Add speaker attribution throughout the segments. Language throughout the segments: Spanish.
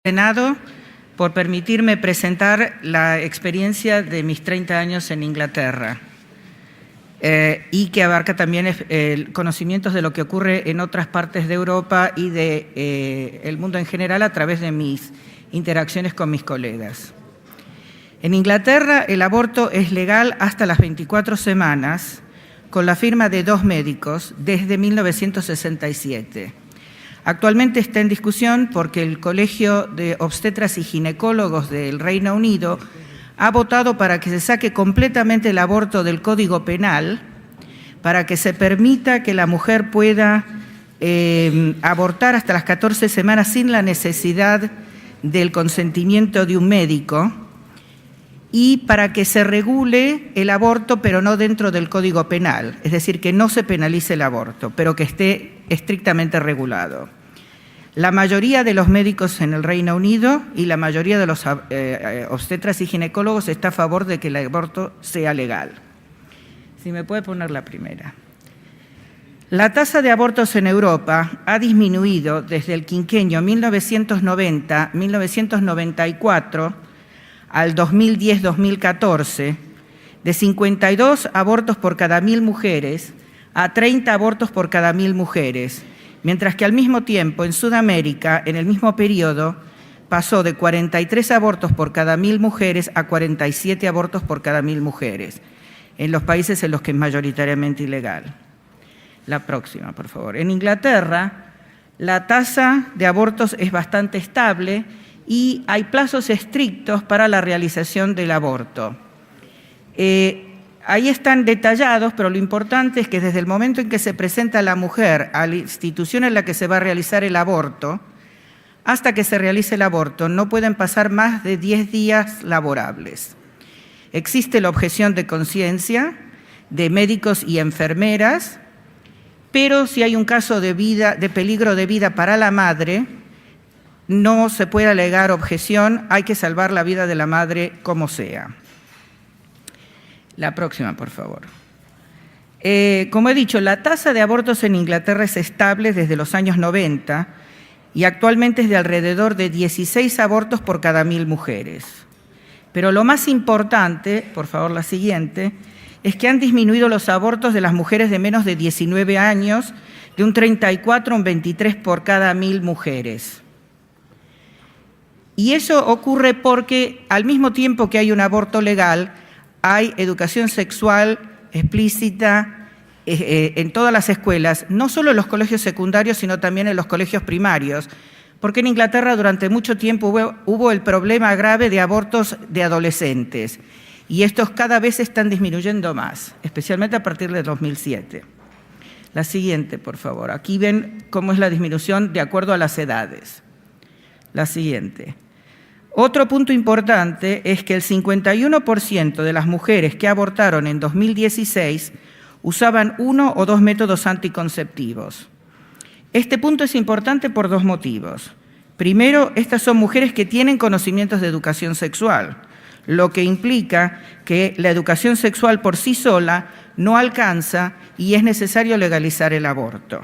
Speaker 1: Senado por permitirme presentar la experiencia de mis 30 años en Inglaterra y que abarca también conocimientos de lo que ocurre en otras partes de Europa y del mundo en general a través de mis interacciones con mis colegas. En Inglaterra el aborto es legal hasta las 24 semanas con la firma de 2 médicos desde 1967. Actualmente está en discusión porque el Colegio de Obstetras y Ginecólogos del Reino Unido ha votado para que se saque completamente el aborto del Código Penal, para que se permita que la mujer pueda abortar hasta las 14 semanas sin la necesidad del consentimiento de un médico y para que se regule el aborto, pero no dentro del Código Penal, es decir, que no se penalice el aborto, pero que esté estrictamente regulado. La mayoría de los médicos en el Reino Unido y la mayoría de los obstetras y ginecólogos está a favor de que el aborto sea legal. Si me puede poner la primera. La tasa de abortos en Europa ha disminuido desde el quinquenio 1990-1994 al 2010-2014, de 52 abortos por cada 1.000 mujeres a 30 abortos por cada 1.000 mujeres, mientras que al mismo tiempo en Sudamérica, en el mismo periodo, pasó de 43 abortos por cada 1.000 mujeres a 47 abortos por cada 1.000 mujeres, en los países en los que es mayoritariamente ilegal. La próxima, por favor. En Inglaterra, la tasa de abortos es bastante estable y hay plazos estrictos para la realización del aborto. Ahí están detallados, pero lo importante es que desde el momento en que se presenta la mujer a la institución en la que se va a realizar el aborto, hasta que se realice el aborto, no pueden pasar más de 10 días laborables. Existe la objeción de conciencia de médicos y enfermeras, pero si hay un caso de peligro de vida para la madre, no se puede alegar objeción, hay que salvar la vida de la madre como sea. La próxima, por favor. Como he dicho, la tasa de abortos en Inglaterra es estable desde los años 90 y actualmente es de alrededor de 16 abortos por cada 1.000 mujeres. Pero lo más importante, por favor la siguiente, es que han disminuido los abortos de las mujeres de menos de 19 años de un 34 a un 23 por cada 1.000 mujeres. Y eso ocurre porque al mismo tiempo que hay un aborto legal, hay educación sexual explícita en todas las escuelas, no solo en los colegios secundarios, sino también en los colegios primarios, porque en Inglaterra durante mucho tiempo hubo el problema grave de abortos de adolescentes, y estos cada vez están disminuyendo más, especialmente a partir de 2007. La siguiente, por favor. Aquí ven cómo es la disminución de acuerdo a las edades. La siguiente. Otro punto importante es que el 51% de las mujeres que abortaron en 2016 usaban 1 o 2 métodos anticonceptivos. Este punto es importante por 2 motivos. Primero, estas son mujeres que tienen conocimientos de educación sexual, lo que implica que la educación sexual por sí sola no alcanza y es necesario legalizar el aborto.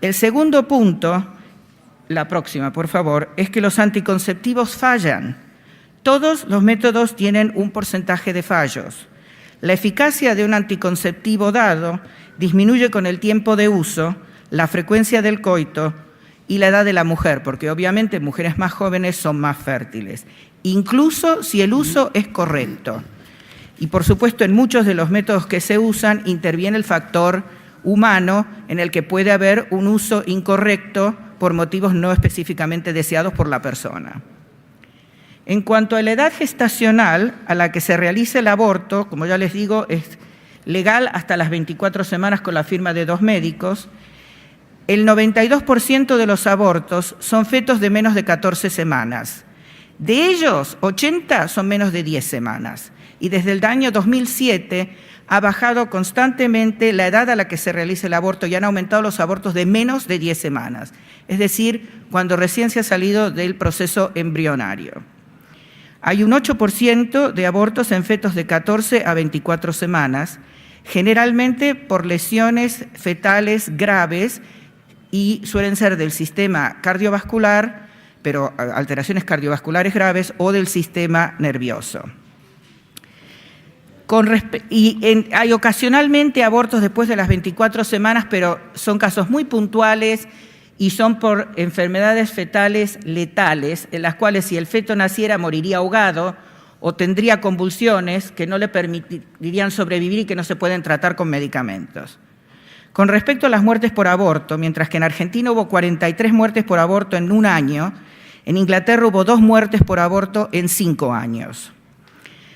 Speaker 1: El segundo punto, la próxima, por favor, es que los anticonceptivos fallan. Todos los métodos tienen un porcentaje de fallos. La eficacia de un anticonceptivo dado disminuye con el tiempo de uso, la frecuencia del coito y la edad de la mujer, porque obviamente mujeres más jóvenes son más fértiles, incluso si el uso es correcto. Y por supuesto, en muchos de los métodos que se usan interviene el factor humano en el que puede haber un uso incorrecto por motivos no específicamente deseados por la persona. En cuanto a la edad gestacional a la que se realiza el aborto, como ya les digo, es legal hasta las 24 semanas con la firma de 2 médicos. El 92% de los abortos son fetos de menos de 14 semanas. De ellos, 80 son menos de 10 semanas. Y desde el año 2007 ha bajado constantemente la edad a la que se realiza el aborto y han aumentado los abortos de menos de 10 semanas, es decir, cuando recién se ha salido del proceso embrionario. Hay un 8% de abortos en fetos de 14 a 24 semanas, generalmente por lesiones fetales graves y suelen ser del sistema cardiovascular, pero alteraciones cardiovasculares graves o del sistema nervioso. Hay ocasionalmente abortos después de las 24 semanas, pero son casos muy puntuales y son por enfermedades fetales letales, en las cuales si el feto naciera moriría ahogado o tendría convulsiones que no le permitirían sobrevivir y que no se pueden tratar con medicamentos. Con respecto a las muertes por aborto, mientras que en Argentina hubo 43 muertes por aborto en un año, en Inglaterra hubo 2 muertes por aborto en 5 años.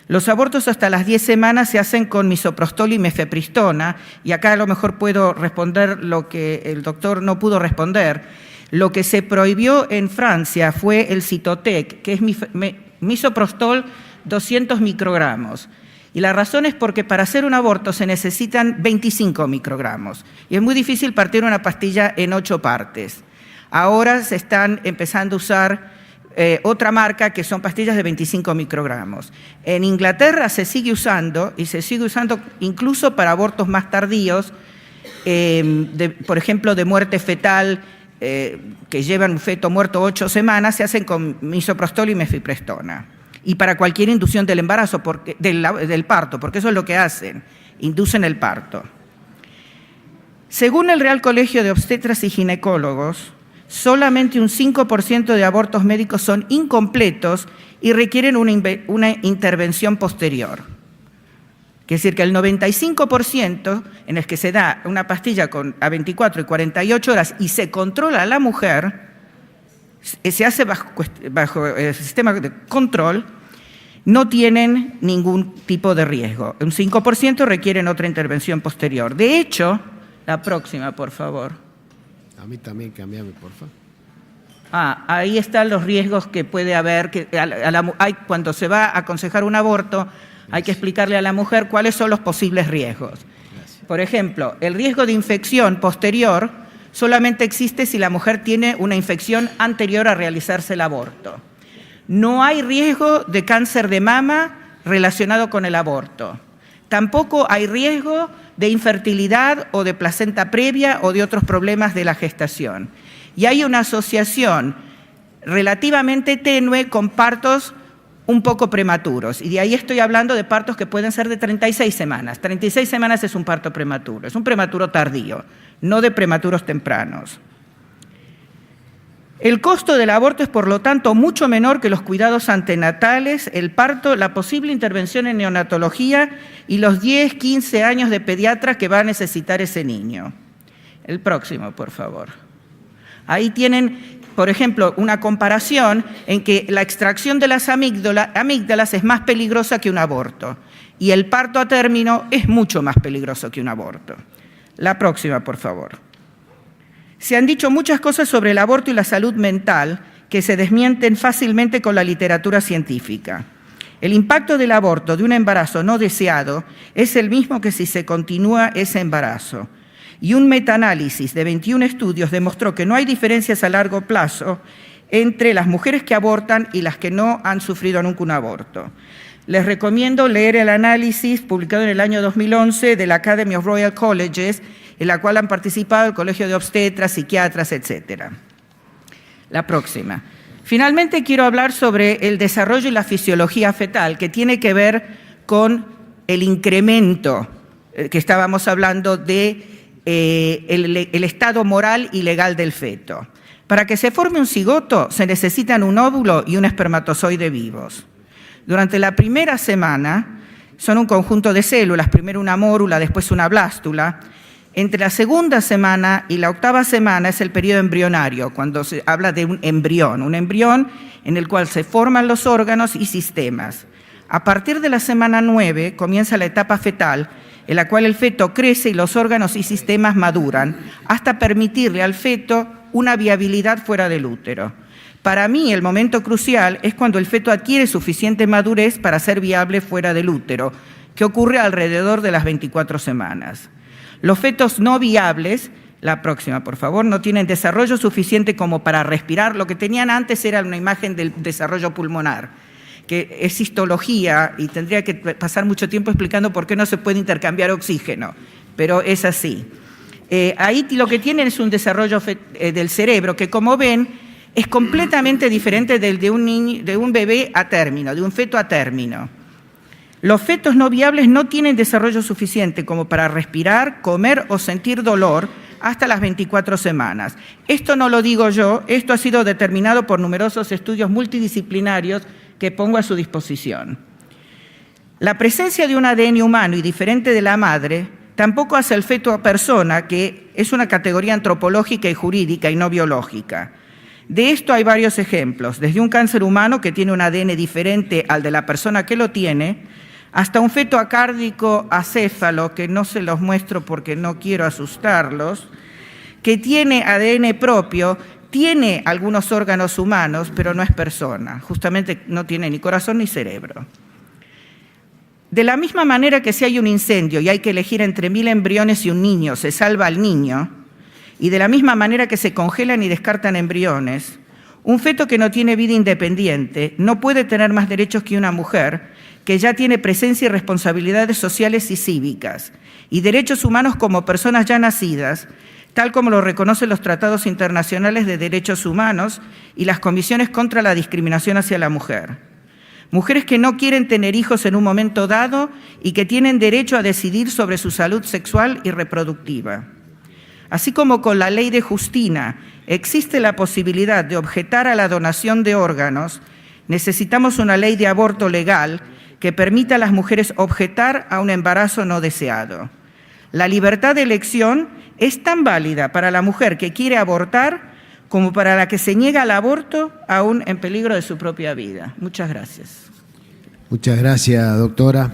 Speaker 1: Los abortos hasta las 10 semanas se hacen con misoprostol y mifepristona, y acá a lo mejor puedo responder lo que el doctor no pudo responder. Lo que se prohibió en Francia fue el Cytotec, que es misoprostol 200 microgramos. Y la razón es porque para hacer un aborto se necesitan 25 microgramos, y es muy difícil partir una pastilla en 8 partes. Ahora se están empezando a usar otra marca que son pastillas de 25 microgramos. En Inglaterra se sigue usando, y se sigue usando incluso para abortos más tardíos, por ejemplo, de muerte fetal, que llevan un feto muerto 8 semanas, se hacen con misoprostol y mifepristona. Y para cualquier inducción del embarazo, del parto, porque eso es lo que hacen, inducen el parto. Según el Real Colegio de Obstetras y Ginecólogos, solamente un 5% de abortos médicos son incompletos y requieren una intervención posterior. Es decir, que el 95% en el que se da una pastilla a 24 y 48 horas y se controla a la mujer, se hace bajo el sistema de control, no tienen ningún tipo de riesgo. Un 5% requieren otra intervención posterior. De hecho, la próxima, por favor.
Speaker 2: A mí también, cámbiame, por favor.
Speaker 1: Ahí están los riesgos que puede haber. Cuando se va a aconsejar un aborto, hay que explicarle a la mujer cuáles son los posibles riesgos.
Speaker 2: Gracias.
Speaker 1: Por ejemplo, el riesgo de infección posterior solamente existe si la mujer tiene una infección anterior a realizarse el aborto. No hay riesgo de cáncer de mama relacionado con el aborto. Tampoco hay riesgo de infertilidad o de placenta previa o de otros problemas de la gestación. Y hay una asociación relativamente tenue con partos un poco prematuros. Y de ahí estoy hablando de partos que pueden ser de 36 semanas. 36 semanas es un parto prematuro, es un prematuro tardío, no de prematuros tempranos. El costo del aborto es, por lo tanto, mucho menor que los cuidados antenatales, el parto, la posible intervención en neonatología y los 10, 15 años de pediatra que va a necesitar ese niño. El próximo, por favor. Ahí tienen, por ejemplo, una comparación en que la extracción de las amígdalas es más peligrosa que un aborto y el parto a término es mucho más peligroso que un aborto. La próxima, por favor. Se han dicho muchas cosas sobre el aborto y la salud mental que se desmienten fácilmente con la literatura científica. El impacto del aborto de un embarazo no deseado es el mismo que si se continúa ese embarazo. Y un metaanálisis de 21 estudios demostró que no hay diferencias a largo plazo entre las mujeres que abortan y las que no han sufrido nunca un aborto. Les recomiendo leer el análisis publicado en el año 2011 de la Academy of Royal Colleges, en la cual han participado el Colegio de Obstetras, Psiquiatras, etc. La próxima. Finalmente quiero hablar sobre el desarrollo y la fisiología fetal, que tiene que ver con el incremento que estábamos hablando de el estado moral y legal del feto. Para que se forme un cigoto se necesitan un óvulo y un espermatozoide vivos. Durante la primera semana son un conjunto de células, primero una mórula, después una blástula. Entre la segunda semana y la octava semana es el periodo embrionario, cuando se habla de un embrión en el cual se forman los órganos y sistemas. A partir de la semana 9 comienza la etapa fetal, en la cual el feto crece y los órganos y sistemas maduran, hasta permitirle al feto una viabilidad fuera del útero. Para mí, el momento crucial es cuando el feto adquiere suficiente madurez para ser viable fuera del útero, que ocurre alrededor de las 24 semanas. Los fetos no viables, la próxima por favor, no tienen desarrollo suficiente como para respirar. Lo que tenían antes era una imagen del desarrollo pulmonar, que es histología y tendría que pasar mucho tiempo explicando por qué no se puede intercambiar oxígeno, pero es así. Ahí lo que tienen es un desarrollo del cerebro que, como ven, es completamente diferente del de un bebé a término, de un feto a término. Los fetos no viables no tienen desarrollo suficiente como para respirar, comer o sentir dolor hasta las 24 semanas. Esto no lo digo yo, esto ha sido determinado por numerosos estudios multidisciplinarios que pongo a su disposición. La presencia de un ADN humano y diferente de la madre tampoco hace al feto a persona, que es una categoría antropológica y jurídica y no biológica. De esto hay varios ejemplos, desde un cáncer humano que tiene un ADN diferente al de la persona que lo tiene, hasta un feto acárdico acéfalo, que no se los muestro porque no quiero asustarlos, que tiene ADN propio, tiene algunos órganos humanos, pero no es persona, justamente no tiene ni corazón ni cerebro. De la misma manera que si hay un incendio y hay que elegir entre 1000 embriones y un niño, se salva al niño, y de la misma manera que se congelan y descartan embriones, un feto que no tiene vida independiente no puede tener más derechos que una mujer que ya tiene presencia y responsabilidades sociales y cívicas, y derechos humanos como personas ya nacidas, tal como lo reconocen los tratados internacionales de derechos humanos y las comisiones contra la discriminación hacia la mujer. Mujeres que no quieren tener hijos en un momento dado y que tienen derecho a decidir sobre su salud sexual y reproductiva. Así como con la ley de Justina existe la posibilidad de objetar a la donación de órganos, necesitamos una ley de aborto legal que permita a las mujeres objetar a un embarazo no deseado. La libertad de elección es tan válida para la mujer que quiere abortar como para la que se niega al aborto aún en peligro de su propia vida. Muchas gracias.
Speaker 2: Muchas gracias, doctora.